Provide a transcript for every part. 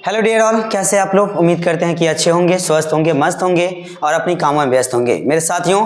Hello dear all, कैसे आप लोग? उम्मीद करते हैं कि अच्छे होंगे, स्वस्थ होंगे, मस्त होंगे और अपनी कामों में व्यस्त होंगे। मेरे साथियों,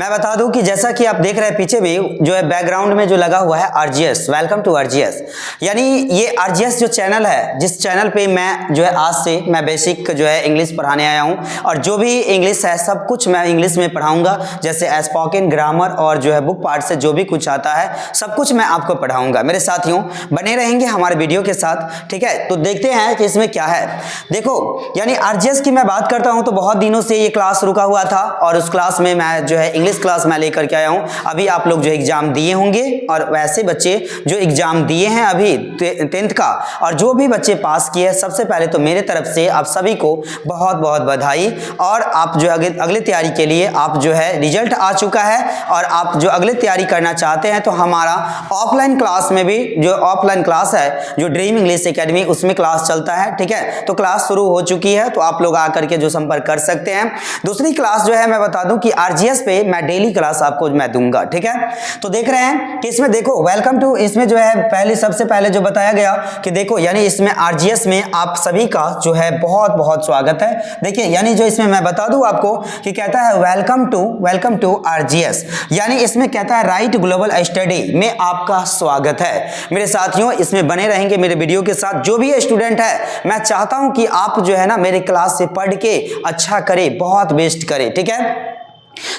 मैं बता दूं कि जैसा कि आप देख रहे हैं पीछे भी जो है बैकग्राउंड में जो लगा हुआ है आरजीएस, वेलकम टू आरजीएस। यानी ये आरजीएस जो चैनल है, जिस चैनल पे मैं जो है आज से मैं बेसिक जो है इंग्लिश पढ़ाने आया हूँ और जो भी इंग्लिश है सब कुछ मैं इंग्लिश में पढ़ाऊंगा, जैसे स्पोकन, ग्रामर और जो है बुक पार्ट से जो भी कुछ आता है सब कुछ मैं आपको पढ़ाऊंगा। मेरे साथियों, बने रहेंगे हमारे वीडियो के साथ, ठीक है? तो देखते हैं कि इसमें क्या है। देखो, यानी आरजीएस की मैं बात करता हूं तो बहुत दिनों से ये क्लास रुका हुआ था और उस क्लास में मैं जो है इंग्लिश क्लास मैं लेकर के आया हूं। अभी आप लोग जो एग्जाम दिए होंगे और वैसे बच्चे जो एग्जाम दिए हैं अभी 10th का और जो भी बच्चे पास किए, सबसे पहले तो मेरे तरफ से आप सभी को बहुत बहुत बधाई। और आप जो अगले तैयारी के लिए आप जो है रिजल्ट आ चुका है और आप जो अगले तैयारी करना चाहते हैं तो हमारा ऑफलाइन क्लास में भी जो ऑफलाइन क्लास है जो ड्रीम इंग्लिश एकेडमी, उसमें क्लास चलता है, ठीक है? तो क्लास शुरू हो चुकी है, तो आप लोग आकर के जो संपर्क कर सकते हैं। दूसरी क्लास जो है मैं बता दूं कि आरजीएस पे मैं डेली क्लास आपको मैं दूंगा, ठीक है? तो देख रहे हैं कि इसमें देखो वेलकम टू, इसमें जो है सबसे पहले जो बताया गया कि देखो यानी इसमें आरजीएस में आप सभी का जो है बहुत बहुत स्वागत है। देखिए, यानी जो इसमें मैं बता दूं आपको कि कहता है वेलकम टू आरजीएस, यानी इसमें कहता है राइट ग्लोबल स्टडी में आपका स्वागत है। मेरे साथियों, इसमें बने रहेंगे मेरे वीडियो के साथ। जो भी स्टूडेंट है, मैं चाहता हूं कि आप जो है ना मेरे क्लास से पढ़ के अच्छा करें, बहुत बेस्ट करें, ठीक है?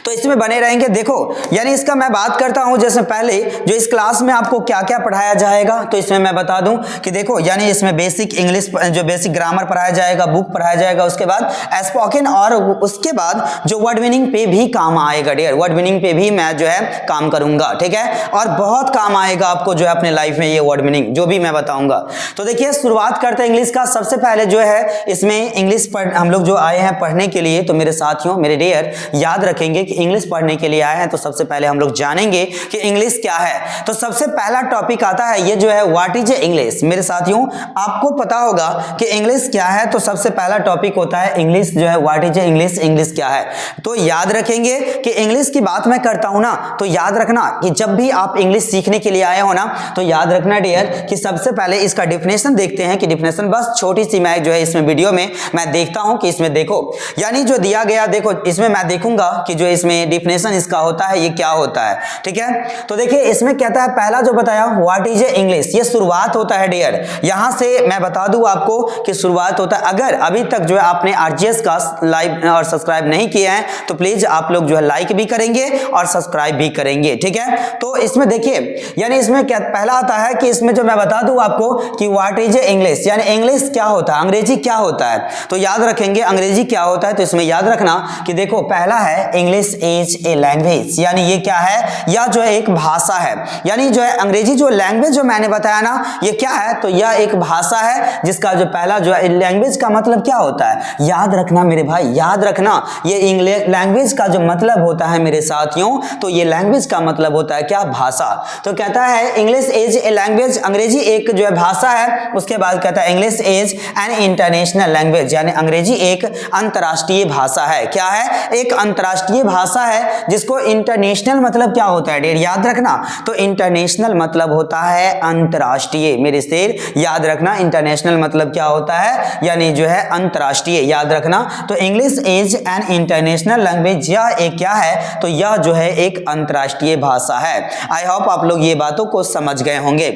तो इसमें बने रहेंगे। देखो, यानी इसका मैं बात करता हूं, जैसे पहले जो इस क्लास में आपको क्या क्या पढ़ाया जाएगा, तो इसमें मैं बता दूं कि देखो यानी इसमें बेसिक इंग्लिश, जो बेसिक ग्रामर पढ़ाया जाएगा, बुक पढ़ाया जाएगा, उसके बाद स्पोकन और उसके बाद जो वर्ड मीनिंग पे भी काम आएगा डियर, वर्ड मीनिंग पे भी मैं जो है काम करूंगा, ठीक है? और बहुत काम आएगा आपको जो है अपने लाइफ में ये वर्ड मीनिंग जो भी मैं बताऊंगा। तो देखिए, शुरुआत करते हैं इंग्लिश का। सबसे पहले जो है इसमें इंग्लिश हम लोग जो आए हैं पढ़ने के लिए, तो मेरे साथियों, मेरे डियर, याद रखें कि इंग्लिश पढ़ने के लिए आए हैं तो सबसे पहले हम लोग जानेंगे कि इंग्लिश क्या है। तो सबसे पहला टॉपिक आता है ये जो है व्हाट इज इंग्लिश। मेरे साथियों, आपको पता होगा कि इंग्लिश क्या है, तो सबसे पहला टॉपिक होता है इंग्लिश जो है व्हाट इज इंग्लिश, इंग्लिश क्या है। तो याद रखेंगे कि इंग्लिश की बात मैं करता हूं ना, तो याद रखना कि जब भी आप इंग्लिश सीखने के लिए आए हो ना, तो याद रखना डियर कि सबसे पहले इसका डिफिनेशन देखते हैं कि डिफिनेशन बस छोटी सी मैं जो है इसमें वीडियो में मैं देखता हूं कि इसमें देखो यानी जो दिया गया, देखो इसमें मैं देखूंगा कि जो इसमें डिफिनेशन इसका होता है ये क्या होता है, ठीक है? तो देखिए, इसमें कहता है पहला जो बताया व्हाट इज इंग्लिश, ये शुरुआत होता है डियर। यहां से मैं बता दूं आपको कि शुरुआत होता है। अगर अभी तक जो है आपने आरजीएस का लाइक और सब्सक्राइब नहीं किया है तो प्लीज आप लोग जो है लाइक भी करेंगे और सब्सक्राइब भी करेंगे, ठीक है? तो इसमें देखिए, यानी इसमें क्या पहला आता है कि इसमें जो मैं बता दूं आपको कि व्हाट इज इंग्लिश, यानी इंग्लिश क्या होता है, अंग्रेजी क्या होता है। तो याद रखेंगे अंग्रेजी क्या होता है, तो इसमें याद रखना कि देखो पहला है इंग्लिश इज ए लैंग्वेज, यानी ये क्या है, यह जो है एक भाषा है। यानी जो है अंग्रेजी जो लैंग्वेज जो मैंने बताया ना, ये क्या है, तो यह एक भाषा है जिसका जो पहला जो है लैंग्वेज का मतलब क्या होता है, याद रखना मेरे भाई, याद रखना ये इंग्लिश लैंग्वेज का जो मतलब होता है मेरे साथियों, तो ये लैंग्वेज का मतलब होता है क्या, भाषा। तो कहता है इंग्लिश इज ए लैंग्वेज, अंग्रेजी एक जो है भाषा है। उसके बाद कहता है English is an international language, यानी अंग्रेजी एक अंतरराष्ट्रीय भाषा है। क्या है, एक अंतरराष्ट्रीय भाषा है जिसको इंटरनेशनल मतलब क्या होता है डियर, याद रखना। तो इंटरनेशनल मतलब होता है अंतरराष्ट्रीय, मेरे शेर याद रखना, इंटरनेशनल मतलब क्या होता है, यानी जो है अंतरराष्ट्रीय, याद रखना। तो English is an international language, यह एक क्या है, तो यह जो है एक अंतरराष्ट्रीय भाषा है। आई होप आप लोग ये बातों को समझ गए होंगे।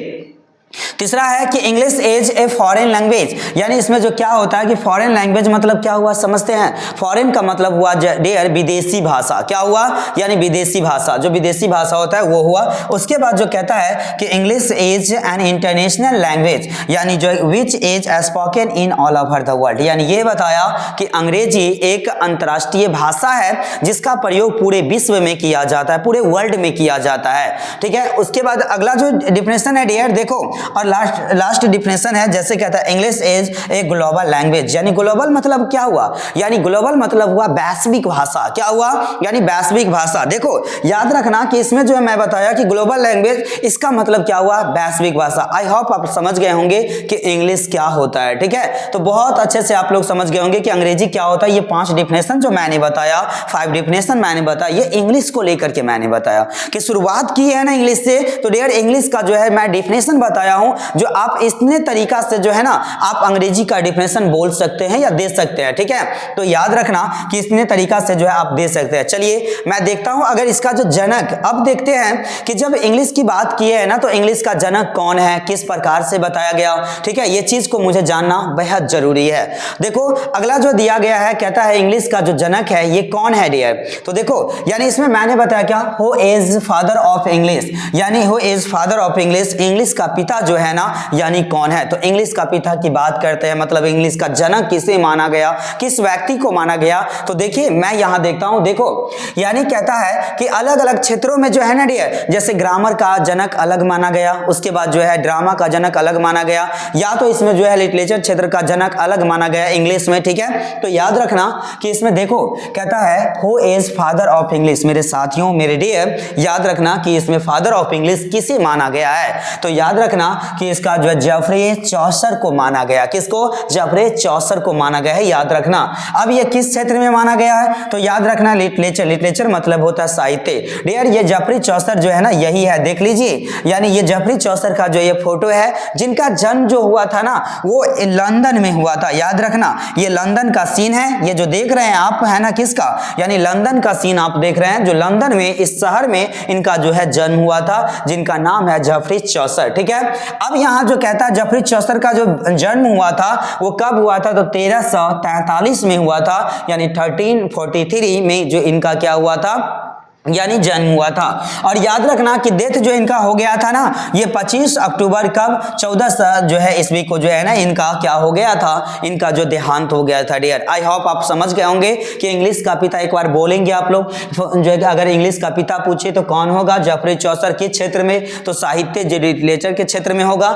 तीसरा है कि English is a foreign language, यानी इसमें जो क्या होता है कि फॉरेन लैंग्वेज मतलब क्या हुआ, समझते हैं? फॉरेन का मतलब हुआ डियर विदेशी भाषा। क्या हुआ, यानी विदेशी भाषा, जो विदेशी भाषा होता है वो हुआ। उसके बाद जो कहता है कि English is an international language, यानी जो which is spoken in all over the world, यानी ये बताया कि अंग्रेजी एक अंतरराष्ट्रीय भाषा है जिसका प्रयोग पूरे विश्व में किया जाता है, पूरे वर्ल्ड में किया जाता है, ठीक है? उसके बाद अगला जो डिफिनेशन है डियर देखो, और लास्ट डिफिनेशन है, जैसे कहता है English is a global language, यानी ग्लोबल मतलब क्या हुआ, यानी ग्लोबल मतलब हुआ वैश्विक भाषा। क्या हुआ, यानी वैश्विक भाषा। देखो याद रखना कि इसमें जो है मैं बताया कि ग्लोबल लैंग्वेज, इसका मतलब क्या हुआ, वैश्विक भाषा। आई होप आप समझ गए होंगे कि इंग्लिश क्या होता है, ठीक है? तो बहुत अच्छे से आप लोग समझ गए होंगे कि अंग्रेजी क्या होता है। ये 5 डिफिनेशन जो मैंने बताया, 5 डिफिनेशन मैंने बताया, ये इंग्लिश को लेकर के मैंने बताया कि शुरुआत की है ना इंग्लिश से, तो डियर इंग्लिश का जो है मैं डिफिनेशन बताया बताया हूं, जो आप इतने तरीका से जो है ना आप अंग्रेजी का डिफिनेशन बोल सकते हैं या दे सकते हैं, ठीक है। तो याद रखना कि इतने तरीका से जो है आप दे सकते हैं। चलिए मैं देखता हूं अगर इसका जो जनक, अब देखते हैं कि जब इंग्लिश की बात की है ना तो इंग्लिश का जनक कौन है, किस प्रकार से बताया गया, ठीक है, ये चीज को मुझे जानना बेहद जरूरी है। देखो अगला जो दिया गया है, कहता है इंग्लिश का जो जनक है ये कौन है डियर। तो देखो यानी इसमें मैंने बताया क्या, who is father of English, यानी who is father of English, English का पिता जो है ना यानी कौन है। तो इंग्लिश का पिता की बात करते हैं, मतलब इंग्लिश का जनक किसे माना गया, किस व्यक्ति को माना गया। तो देखिए मैं यहां देखता हूं, देखो यानी कहता है कि अलग अलग क्षेत्रों में जो है ना डियर, जैसे ग्रामर का जनक अलग माना गया, उसके बाद जो है ड्रामा का जनक अलग माना गया, या तो इसमें जो है लिटरेचर क्षेत्र का जनक अलग माना गया इंग्लिश में, ठीक है। तो याद रखना कि इसमें देखो कहता है who is father of English, मेरे साथियों मेरे डियर याद रखना कि इसमें फादर ऑफ इंग्लिश किसे माना गया है। तो याद रखना कि इसका जो है जेफरी चौसर को माना गया, किसको, जेफरी चौसर को माना गया है, याद रखना। अब ये किस क्षेत्र में माना गया है, तो याद रखना लिटरेचर, लिटरेचर मतलब होता है साहित्य डियर। ये जेफरी चौसर जो है ना यही है, देख लीजिए, यानी ये जेफरी चौसर का जो ये फोटो है, जिनका जन्म जो हुआ था ना वो लंदन में हुआ था, याद रखना ये लंदन का सीन है, ये जो देख रहे हैं आप है ना किसका, यानी लंदन का सीन आप देख रहे हैं, जो लंदन में इस शहर में इनका जो है जन्म हुआ था, जिनका नाम है जेफरी चौसर, ठीक है। अब यहाँ जो कहता है जेफरी चौसर का जो जन्म हुआ था वो कब हुआ था, तो 1343 में हुआ था, यानी 1343 में जो इनका क्या हुआ था, यानी जन्म हुआ था। और याद रखना कि डेथ जो इनका हो गया था ना ये 25 अक्टूबर कब 1400 जो है ईस्वी को जो है ना इनका क्या हो गया था, इनका जो देहांत हो गया था डियर। आई होप आप समझ गए होंगे कि इंग्लिश का पिता, एक बार बोलेंगे आप लोग जो है अगर इंग्लिश का पिता पूछे तो कौन होगा, जेफरी चौसर किस क्षेत्र में, तो साहित्य लिटरेचर के क्षेत्र में होगा।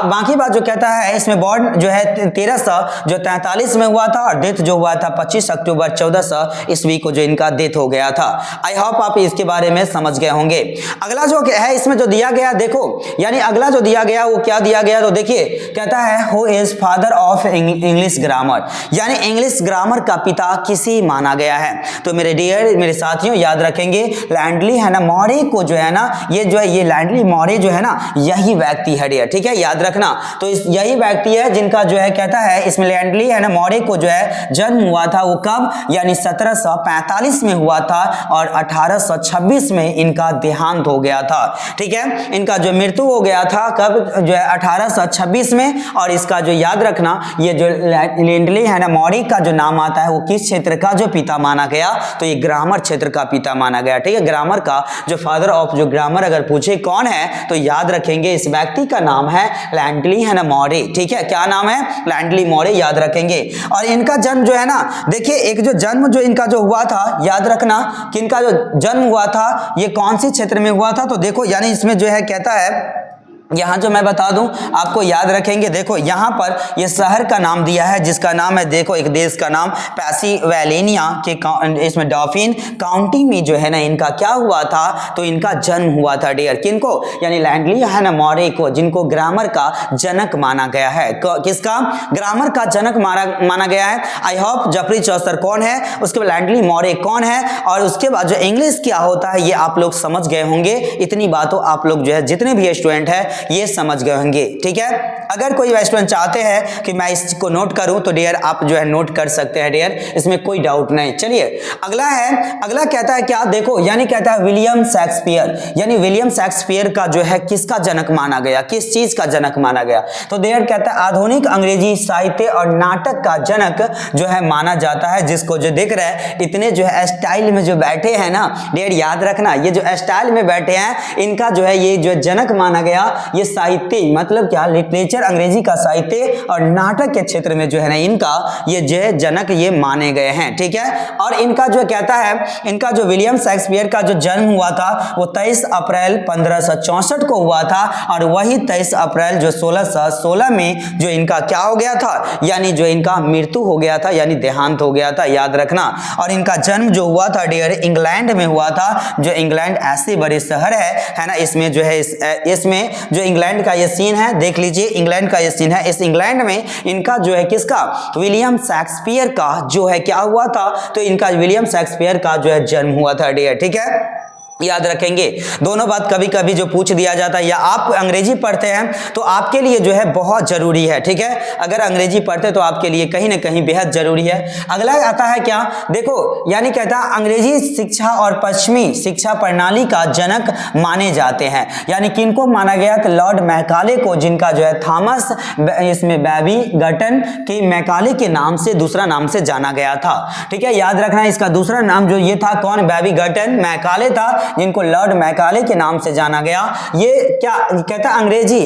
बाकी बात जो कहता है इसमें बॉर्न जो है 1343 में हुआ था और डेथ जो हुआ था 25 अक्टूबर 1400 ईस्वी को जो इनका डेथ हो गया था। आई होप आप इसके बारे में समझ गए होंगे। अगला जो है इसमें जो दिया गया, देखो यानी अगला जो दिया गया वो क्या दिया गया, तो देखिए कहता है who is father of English grammar, यानी इंग्लिश ग्रामर का पिता किसे माना गया है। तो मेरे डियर मेरे साथियों याद रखेंगे लैंडली है ना मौर्य को जो है ना, ये जो है ये लैंडली मौर्य जो है ना यही व्यक्ति है डियर, ठीक है, याद रखना। तो यही व्यक्ति है जिनका जो है कहता है इसमें लैंडली है ना मौर्य को जो है जन्म हुआ था वो कब, यानी 1745 में हुआ था और 1826 में इनका देहांत हो गया था, ठीक है। इनका जो मृत्यु हो गया था कब, जो है 1826 में। और इसका जो याद रखना ये जो लैंडली है ना मौर्य का जो नाम आता है वो किस क्षेत्र का जो पिता माना गया, तो ये ग्रामर क्षेत्र का पिता माना गया, ठीक है। ग्रामर का जो फादर ऑफ जो ग्रामर अगर पूछे कौन है तो याद रखेंगे इस व्यक्ति का नाम है लैंडली है ना मौर्य, ठीक है। क्या नाम है, लैंडली मौर्य, याद रखेंगे। और इनका जन्म जो है ना, देखिए एक जो जन्म जो इनका जो हुआ था, याद रखना कि इनका जो जन्म हुआ था ये कौन सी क्षेत्र में हुआ था, तो देखो यानी इसमें जो है कहता है यहाँ जो मैं बता दूं आपको याद रखेंगे, देखो यहाँ पर ये शहर का नाम दिया है जिसका नाम है, देखो एक देश का नाम पेंसिल्वेनिया के इसमें डॉफिन काउंटी में जो है ना इनका क्या हुआ था, तो इनका जन्म हुआ था डियर, किनको, यानी लैंडली है ना मौर्य को, जिनको ग्रामर का जनक माना गया है। किसका, ग्रामर का जनक माना गया है। आई होप जेफरी चौसर कौन है, उसके बाद लैंडली मौर्य कौन है, और उसके बाद जो इंग्लिश क्या होता है ये आप लोग समझ गए होंगे। इतनी बातों आप लोग जो है जितने भी स्टूडेंट है ये समझ गए होंगे, ठीक है। अगर कोई स्टूडेंट चाहते हैं कि मैं इसको नोट करूं तो डियर आप जो है नोट कर सकते हैं डियर, इसमें कोई डाउट नहीं। चलिए अगला है, अगला कहता है क्या, देखो यानी कहता है विलियम शेक्सपियर, यानी विलियम शेक्सपियर का जो है किसका जनक माना गया, किस चीज का जनक माना गया, तो डियर कहता है आधुनिक अंग्रेजी साहित्य और नाटक का जनक जो है माना जाता है, जिसको जो देख रहे हैं इतने जो है स्टाइल में जो बैठे हैं ना डियर, याद रखना ये जो स्टाइल में बैठे हैं इनका जो है ये जो जनक माना गया, ये साहित्य मतलब क्या, लिटरेचर अंग्रेजी का साहित्य और नाटक के क्षेत्र में जो है ना इनका ये जो है जनक ये माने गए हैं, ठीक है। और इनका जो कहता है इनका जो विलियम शेक्सपियर का जो जन्म हुआ था वो 23 अप्रैल 1564 को हुआ था, और वही 23 अप्रैल जो 1616 में जो इनका क्या हो गया था, यानी जो इनका मृत्यु हो गया था, यानी देहांत हो गया था, याद रखना। और इनका जन्म जो हुआ था डियर इंग्लैंड में हुआ था, जो इंग्लैंड ऐसे बड़े शहर है ना, इसमें जो है इसमें जो इंग्लैंड का ये सीन है देख लीजिए, इंग्लैंड का ये सीन है, इस इंग्लैंड में इनका जो है किसका, विलियम शेक्सपियर का जो है क्या हुआ था, तो इनका विलियम शेक्सपियर का जो है जन्म हुआ था डियर, ठीक है। याद रखेंगे। दोनों बात कभी कभी जो पूछ दिया जाता है, या आप अंग्रेजी पढ़ते हैं तो आपके लिए जो है बहुत जरूरी है, ठीक है। अगर अंग्रेजी पढ़ते तो आपके लिए कहीं ना कहीं बेहद जरूरी है। अगला आता है क्या, देखो यानी कहता है अंग्रेजी शिक्षा और पश्चिमी शिक्षा प्रणाली का जनक माने जाते हैं। यानी किनको माना गया, तो लॉर्ड मैकाले को, जिनका जो है थॉमस इसमें बेबी गर्टन के मैकाले के नाम से, दूसरा नाम से जाना गया था, ठीक है। याद रखना इसका दूसरा नाम जो ये था, कौन, बेबी गर्टन मैकाले था, जिनको लॉर्ड मैकाले के नाम से जाना गया। ये क्या कहता है,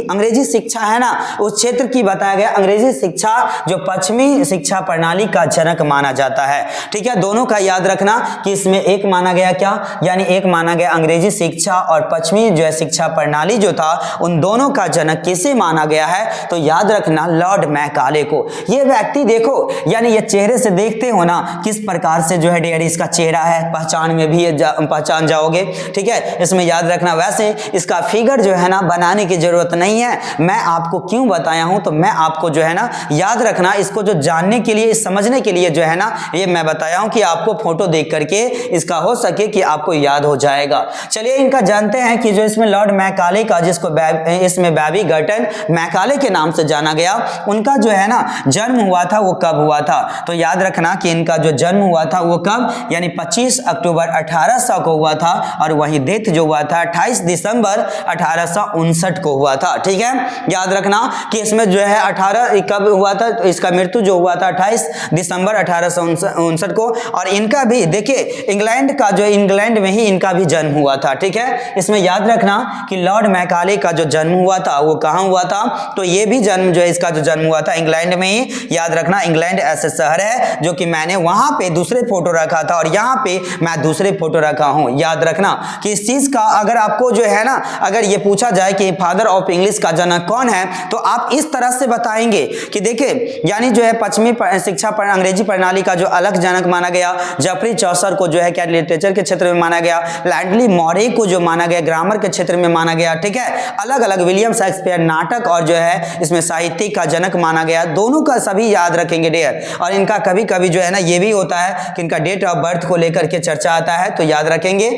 अंग्रेजी शिक्षा है ना, उस क्षेत्र की बताया गया अंग्रेजी शिक्षा जो पश्चिमी शिक्षा प्रणाली का जनक माना जाता है, ठीक है। दोनों का याद रखना कि इसमें एक माना गया क्या, यानी एक माना गया अंग्रेजी शिक्षा और पश्चिमी जो है शिक्षा प्रणाली जो था, उन दोनों का जनक किसे माना गया है, तो याद रखना लॉर्ड मैकाले को। ये व्यक्ति देखो, यानी ये चेहरे से देखते हो ना किस प्रकार से जो है डियर इसका चेहरा है, पहचान में भी पहचान जाओगे, ठीक है। इसमें याद रखना, वैसे इसका फिगर जो है ना बनाने की जरूरत नहीं है, मैं आपको क्यों बताया हूं, तो मैं आपको जो है ना याद रखना, इसको जो जानने के लिए, समझने के लिए जो है ना ये मैं बताया हूं कि आपको फोटो देख करके इसका हो सके कि आपको याद हो जाएगा। चलिए इनका जानते हैं कि जो इसमें लॉर्ड मैकाले का, जिसको इसमें बेबी गर्टन मैकाले के नाम से जाना गया, उनका जो है ना जन्म हुआ था वो कब हुआ था, तो याद रखना कि इनका जो जन्म हुआ था वो कब, यानी 25 अक्टूबर 1800 को हुआ था, और वही डेथ जो हुआ था 28 दिसंबर 1859 को हुआ था, ठीक है। याद रखना कि इसमें जो है 18 कब हुआ था, तो इसका मृत्यु जो हुआ था 28 दिसंबर 1859 को। और इनका भी देखिए इंग्लैंड का जो, इंग्लैंड में ही इनका भी जन्म हुआ था, ठीक है। इसमें याद रखना कि लॉर्ड मैकाले का जो जन्म हुआ था वो कहाँ हुआ था, तो ये भी जन्म जो है इसका जो जन्म हुआ था इंग्लैंड में ही। याद रखना इंग्लैंड ऐसे शहर है जो कि मैंने वहां पे दूसरे फोटो रखा था और यहाँ पे मैं दूसरे फोटो रखा हूं। याद रखना कि इस चीज का अगर आपको जो है ना, अगर ये पूछा जाए कि फादर ऑफ इंग्लिश का जनक कौन है, तो आप इस तरह से बताएंगे कि देखिए यानी जो है पश्चिमी शिक्षा पर अंग्रेजी प्रणाली का जो अलग जनक माना गया, जेफरी चौसर को जो है क्या लिटरेचर के क्षेत्र में माना गया, लैंडली मॉरे को जो माना गया ग्रामर के क्षेत्र में माना गया, ठीक है। अलग अलग विलियम शेक्सपियर नाटक और जो है इसमें साहित्य का जनक माना गया, दोनों का सभी याद रखेंगे डियर। और इनका कभी कभी जो है ना ये भी होता है कि इनका डेट ऑफ बर्थ को लेकर के चर्चा आता है, तो याद रखेंगे,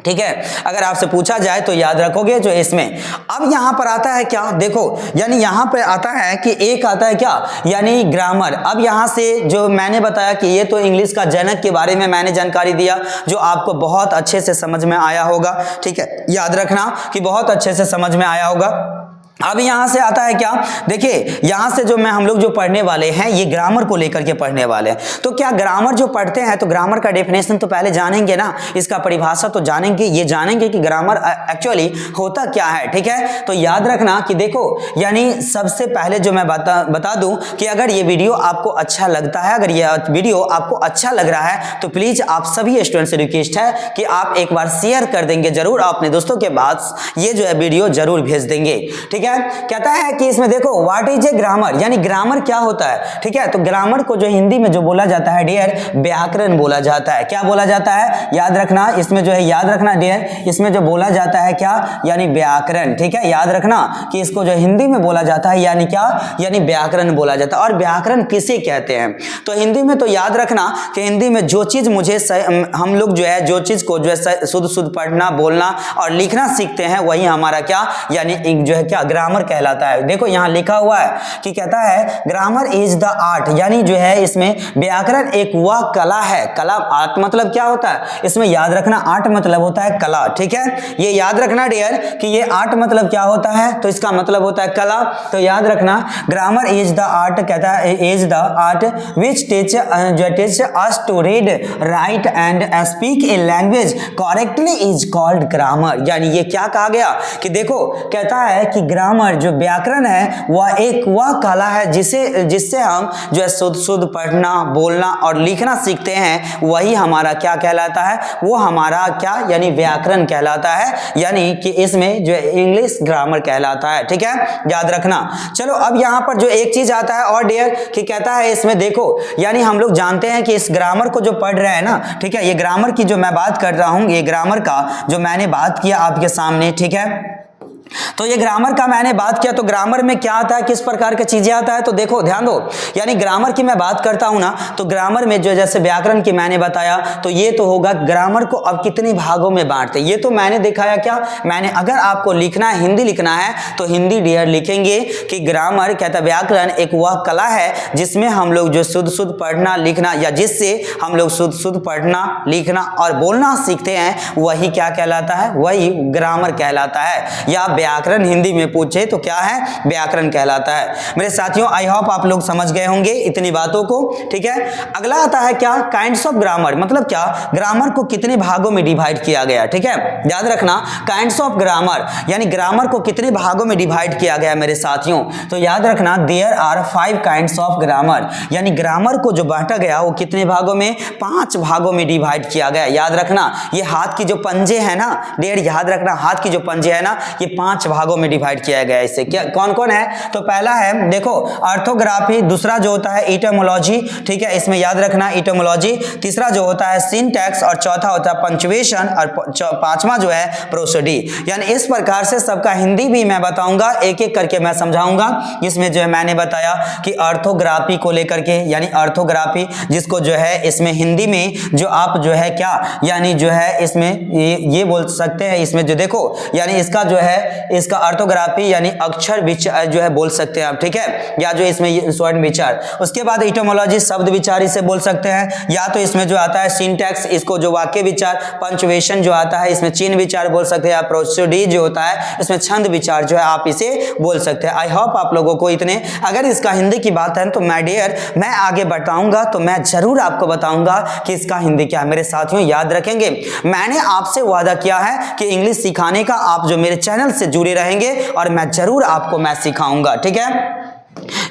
ठीक है। अगर आपसे पूछा जाए तो याद रखोगे जो इसमें। अब यहां पर आता है क्या, देखो यानी यहां पर आता है कि एक आता है क्या, यानी ग्रामर। अब यहां से जो मैंने बताया कि ये तो इंग्लिश का जनक के बारे में मैंने जानकारी दिया, जो आपको बहुत अच्छे से समझ में आया होगा, ठीक है। याद रखना कि बहुत अच्छे से समझ में आया होगा। अब यहां से आता है क्या, देखिए यहां से जो हम लोग जो पढ़ने वाले हैं ये ग्रामर को लेकर के पढ़ने वाले हैं। तो क्या ग्रामर जो पढ़ते हैं तो ग्रामर का डेफिनेशन तो पहले जानेंगे ना, इसका परिभाषा तो जानेंगे, ये जानेंगे कि ग्रामर एक्चुअली होता क्या है, ठीक है। तो याद रखना कि देखो यानी सबसे पहले जो मैं बता दूं कि अगर ये वीडियो आपको अच्छा लगता है, अगर ये वीडियो आपको अच्छा लग रहा है तो प्लीज आप सभी स्टूडेंट से रिक्वेस्ट है कि आप एक बार शेयर कर देंगे जरूर अपने दोस्तों के पास, ये जो है वीडियो जरूर भेज देंगे, ठीक है। कहता है कि इसमें देखो व्हाट इज ए ग्रामर, यानी ग्रामर क्या होता है, ठीक है। तो ग्रामर को जो हिंदी में जो बोला जाता है डियर, व्याकरण बोला जाता है। क्या बोला जाता है, याद रखना इसमें जो है, याद रखना डियर, इसमें जो बोला जाता है क्या, यानी व्याकरण, ठीक है। याद रखना कि इसको जो हिंदी में बोला जाता है यानी क्या, यानी व्याकरण बोला जाता है। और व्याकरण किसे कहते हैं, तो हिंदी में तो याद रखना कि हिंदी में जो चीज मुझे हम लोग जो है जो चीज को जो है शुद्ध पढ़ना बोलना और लिखना सीखते हैं वही हमारा क्या, यानी जो है क्या ग्रामर कहलाता है। देखो यहां लिखा हुआ है कि कहता है ग्रामर इज द आर्ट, यानी जो है इसमें व्याकरण एक वह कला है। कला आर्ट मतलब क्या होता है, इसमें याद रखना आर्ट मतलब होता है कला, ठीक है। ये याद रखना डियर कि ये आर्ट मतलब क्या होता है, तो इसका मतलब होता है कला। तो याद रखना ग्रामर इज द आर्ट, कहता है is the art which teach us to read write and speak a language correctly is called grammar. यानी ये क्या कहा गया कि देखो कहता है कि ग्रामर जो व्याकरण है वह कला है जिससे हम जो है शुद्ध पढ़ना बोलना और लिखना सीखते हैं, वही हमारा क्या कहलाता है, वो हमारा क्या, यानी व्याकरण कहलाता है, यानी कि इसमें जो इंग्लिश ग्रामर कहलाता है, ठीक है। याद रखना। चलो अब यहां पर जो एक चीज आता है और डियर कि कहता है इसमें देखो यानी हम लोग जानते हैं कि इस ग्रामर को जो पढ़ रहे हैं ना, ठीक है, ये ग्रामर की जो मैं बात कर रहा हूं, ये ग्रामर का जो मैंने बात किया आपके सामने, ठीक है। तो ये ग्रामर का मैंने बात किया, तो ग्रामर में क्या आता है, किस प्रकार की चीजें आता है, तो देखो ध्यान दो, यानी ग्रामर की मैं बात करता हूं ना, तो ग्रामर में जो जैसे व्याकरण की मैंने बताया, तो ये तो होगा ग्रामर को अब कितने भागों में बांटते, ये तो मैंने दिखाया क्या, मैंने अगर आपको लिखना है, हिंदी लिखना है तो हिंदी डियर लिखेंगे कि ग्रामर कहता है व्याकरण एक वह कला है जिसमें हम लोग जो शुद्ध शुद्ध पढ़ना लिखना, या जिससे हम लोग शुद्ध शुद्ध पढ़ना लिखना और बोलना सीखते हैं, वही क्या कहलाता है, वही ग्रामर कहलाता है, या व्याकरण हिंदी में पूछे तो क्या है, व्याकरण कहलाता है। मेरे साथियों आई होप आप लोग समझ गए होंगे इतनी बातों को, ठीक है। अगला आता है क्या, काइंड्स ऑफ ग्रामर, मतलब क्या, ग्रामर को कितने भागों में डिवाइड किया गया, ठीक है, याद रखना, काइंड्स ऑफ ग्रामर यानी ग्रामर को कितने भागों में डिवाइड किया गया मेरे साथियों, तो याद रखना there are 5 kinds of grammar, यानी ग्रामर को जो बांटा गया वो कितने भागों में, 5 भागों में डिवाइड किया गया। याद रखना ये हाथ की जो पंजे है ना, डेढ़ याद रखना, हाथ की जो पंजे है ना, ये 5 भागों में डिवाइड किया गया है। इससे क्या कौन कौन है, तो पहला है देखो ऑर्थोग्राफी, दूसरा जो होता है इटोमोलॉजी, ठीक है, इसमें याद रखना इटोमोलॉजी, तीसरा जो होता है सिंटैक्स, और चौथा होता है पंक्चुएशन, और पांचवा जो है प्रोसोडी। यानी इस प्रकार से सबका हिंदी भी मैं बताऊंगा, एक एक करके मैं समझाऊंगा। इसमें जो है मैंने बताया कि ऑर्थोग्राफी को लेकर के, यानी ऑर्थोग्राफी जिसको जो है इसमें हिंदी में जो आप जो है क्या, यानी जो है इसमें ये बोल सकते हैं, इसमें जो देखो यानी इसका जो है इसका ऑर्थोग्राफी यानी अक्षर विचार जो है बोल सकते हैं आप, ठीक है, या जो इसमें स्वर्ण विचार। उसके बाद इटोमोलॉजी शब्द विचार इसे बोल सकते हैं, या तो इसमें जो आता है सिंटैक्स, इसको जो वाक्य विचार, पंक्चुएशन जो आता है इसमें चिन्ह विचार बोल सकते हैं, या प्रोसोडी जो होता है इसमें छंद विचार जो है आप इसे बोल सकते हैं। आई होप आप लोगों को इतने, अगर इसका हिंदी की बात है तो माय डियर मैं आगे बताऊंगा तो मैं जरूर आपको बताऊंगा कि इसका हिंदी क्या है। मेरे साथियों याद रखेंगे मैंने आपसे वादा किया है कि इंग्लिश सिखाने का आप जो मेरे चैनल से जुड़े रहेंगे और मैं जरूर आपको मैं सिखाऊंगा, ठीक है,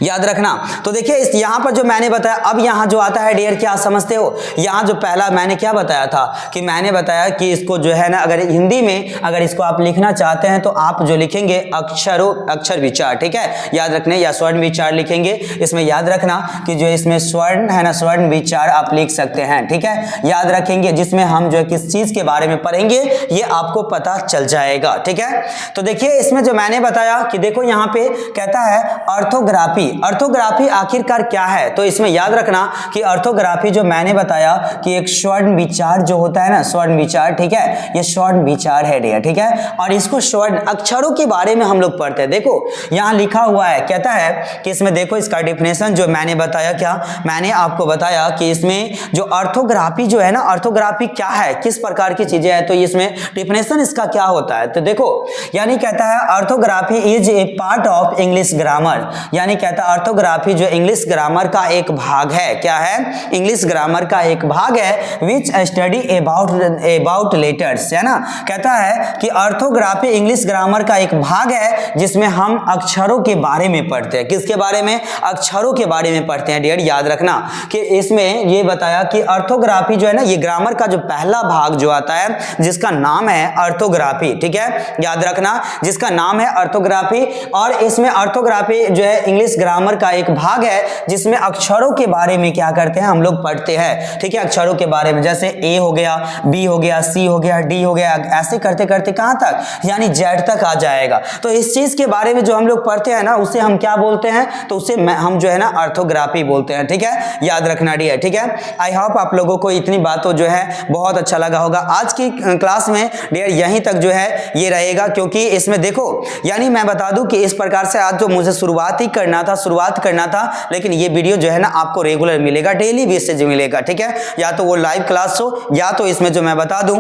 याद रखना। तो देखिए इस यहां पर जो मैंने बताया, अब यहां जो आता है डियर क्या समझते हो, यहां जो पहला मैंने क्या बताया था कि मैंने बताया कि इसको जो है ना अगर हिंदी में अगर इसको आप लिखना चाहते हैं तो आप जो लिखेंगे अक्षर विचार, ठीक है, याद रखने, या स्वर्ण विचार लिखेंगे। इसमें याद रखना कि जो इसमें स्वर्ण है ना, स्वर्ण विचार आप लिख सकते हैं, ठीक है, याद रखेंगे, जिसमें हम जो है किस चीज के बारे में पढ़ेंगे ये आपको पता चल जाएगा, ठीक है। तो देखिए इसमें जो मैंने बताया कि देखो यहां पे कहता है ऑर्थोग्राफी आखिरकार क्या है, तो इसमें याद रखना कि ऑर्थोग्राफी जो मैंने बताया कि एक स्वर्ण विचार जो होता है ना, स्वर्ण विचार, ठीक है, ये स्वर्ण विचार है डियर, ठीक है, और इसको स्वर्ण अक्षरों के बारे में हम लोग पढ़ते हैं। देखो यहां लिखा हुआ है, कहता है कि इसमें देखो इसका डेफिनेशन जो मैंने बताया, क्या मैंने आपको बताया कि इसमें जो ऑर्थोग्राफी जो है ना, ऑर्थोग्राफी क्या है, किस प्रकार की चीजें हैं, तो इसमें डेफिनेशन इसका क्या होता है, तो देखो यानी कहता है orthography is a part of English grammar, यानी कहता है ऑर्थोग्राफी जो इंग्लिश ग्रामर का एक भाग है, क्या है, इंग्लिश ग्रामर का एक भाग है, विच स्टडी अबाउट लेटर्स, है ना, कहता है कि ऑर्थोग्राफी इंग्लिश ग्रामर का एक भाग है जिसमें हम अक्षरों के बारे में पढ़ते हैं। किसके बारे में, अक्षरों के बारे में पढ़ते हैं डियर, याद रखना कि इसमें ये बताया कि ऑर्थोग्राफी जो है ना, ये ग्रामर का जो पहला भाग जो आता है जिसका नाम है ऑर्थोग्राफी, ठीक है, याद रखना जिसका नाम है ऑर्थोग्राफी, और इसमें ऑर्थोग्राफी जो है इंग्लिश ग्रामर का एक भाग है जिसमें अक्षरों के बारे में क्या करते हैं हम लोग पढ़ते हैं, ठीक है, अक्षरों के बारे में, जैसे ए हो गया, बी हो गया, सी हो गया, डी हो गया, ऐसे करते करते कहां तक, यानी जेड तक आ जाएगा। तो इस चीज के बारे में जो हम लोग पढ़ते हैं ना उसे हम क्या बोलते हैं, तो उसे हम जो है ना ऑर्थोग्राफी बोलते हैं, ठीक है, याद रखना डियर, ठीक है। आई होप आप लोगों को इतनी बातों जो है बहुत अच्छा लगा होगा। आज की क्लास में डियर यहीं तक जो है ये रहेगा, क्योंकि इसमें देखो यानी मैं बता दूं कि इस प्रकार से आज जो मुझे शुरुआत करना था, लेकिन ये वीडियो जो है ना आपको रेगुलर मिलेगा, डेली बेसिस मिलेगा, ठीक है, या तो वो लाइव क्लास हो या तो इसमें जो मैं बता दूं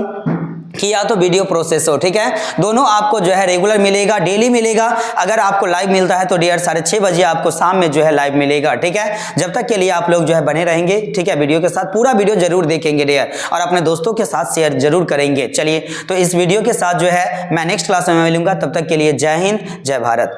कि या तो वीडियो प्रोसेस हो, ठीक है, दोनों आपको जो है रेगुलर मिलेगा, डेली मिलेगा। अगर आपको लाइव मिलता है तो डियर 6:30 बजे आपको शाम में जो है लाइव मिलेगा, ठीक है। जब तक के लिए आप लोग जो है बने रहेंगे, ठीक है, वीडियो के साथ पूरा वीडियो जरूर देखेंगे डियर, और अपने दोस्तों के साथ शेयर जरूर करेंगे। चलिए तो इस वीडियो के साथ जो है मैं नेक्स्ट क्लास में मिलूंगा, तब तक के लिए जय हिंद, जय भारत।